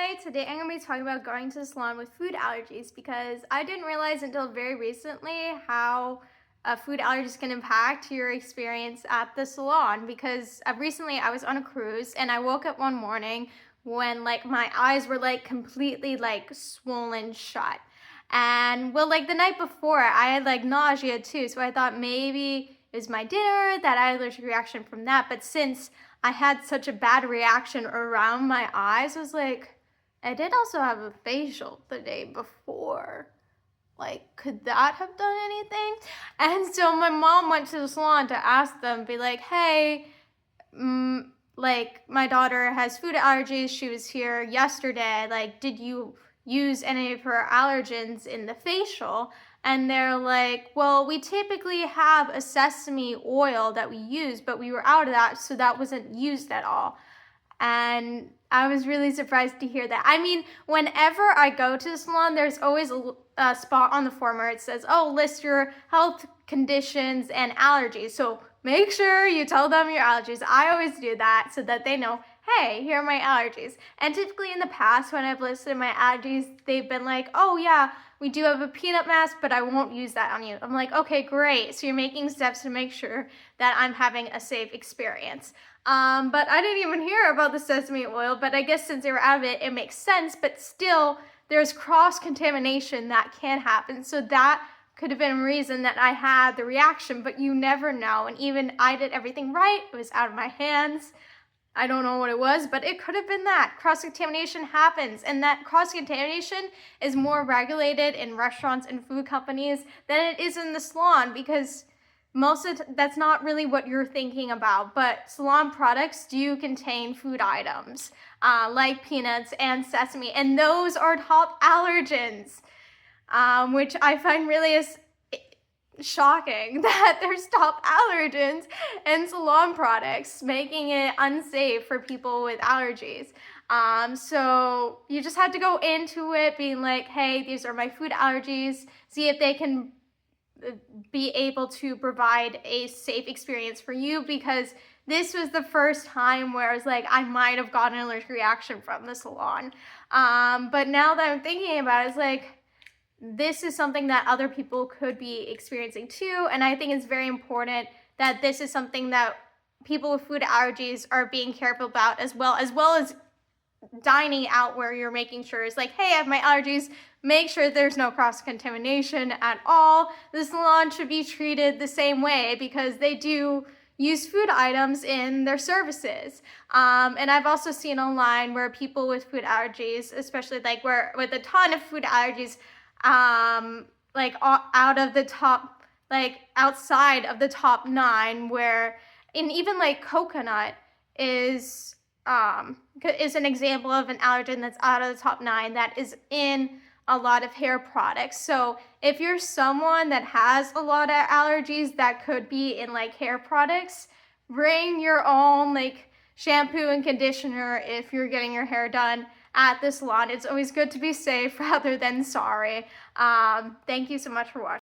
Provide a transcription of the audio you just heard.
Hi, today I'm going to be talking about going to the salon with food allergies because I didn't realize until very recently how food allergies can impact your experience at the salon because recently I was on a cruise and I woke up one morning when like my eyes were like completely like swollen shut. And well, like the night before I had like nausea too, so I thought maybe it was my dinner that I had an allergic reaction from that. But since I had such a bad reaction around my eyes, I was like, I did also have a facial the day before. Like, could that have done anything? And so my mom went to the salon to ask them, be like, hey, like my daughter has food allergies. She was here yesterday. Like, did you use any of her allergens in the facial? And they're like, well, we typically have a sesame oil that we use, but we were out of that, so that wasn't used at all. And I was really surprised to hear that. I mean, whenever I go to the salon, there's always a spot on the form where it says, oh, list your health conditions and allergies. So make sure you tell them your allergies. I always do that so that they know, hey, here are my allergies. And typically in the past, when I've listed my allergies, they've been like, oh yeah, we do have a peanut mask, but I won't use that on you. I'm like, okay, great. So you're making steps to make sure that I'm having a safe experience. But I didn't even hear about the sesame oil, but I guess since they were out of it, it makes sense. But still, there's cross-contamination that can happen. So that could have been a reason that I had the reaction, but you never know. And even I did everything right. It was out of my hands. I don't know what it was, but it could have been that. Cross-contamination happens, and that cross-contamination is more regulated in restaurants and food companies than it is in the salon because that's not really what you're thinking about, but salon products do contain food items like peanuts and sesame, and those are top allergens, which I find really shocking that there's top allergens in salon products, making it unsafe for people with allergies. So you just have to go into it being like, hey, these are my food allergies, see if they can be able to provide a safe experience for you, because this was the first time where I was like, I might have gotten an allergic reaction from the salon. But now that I'm thinking about it, it's like, this is something that other people could be experiencing too. And I think it's very important that this is something that people with food allergies are being careful about, as well as dining out, where you're making sure it's like, hey, I have my allergies, make sure there's no cross-contamination at all. The salon should be treated the same way because they do use food items in their services. And I've also seen online where people with food allergies, especially like where with a ton of food allergies, like out of the top, like outside of the top 9, where, and even like coconut is an example of an allergen that's out of the top 9 that is in a lot of hair products. So if you're someone that has a lot of allergies that could be in like hair products, bring your own like shampoo and conditioner if you're getting your hair done at the salon. It's always good to be safe rather than sorry. Thank you so much for watching.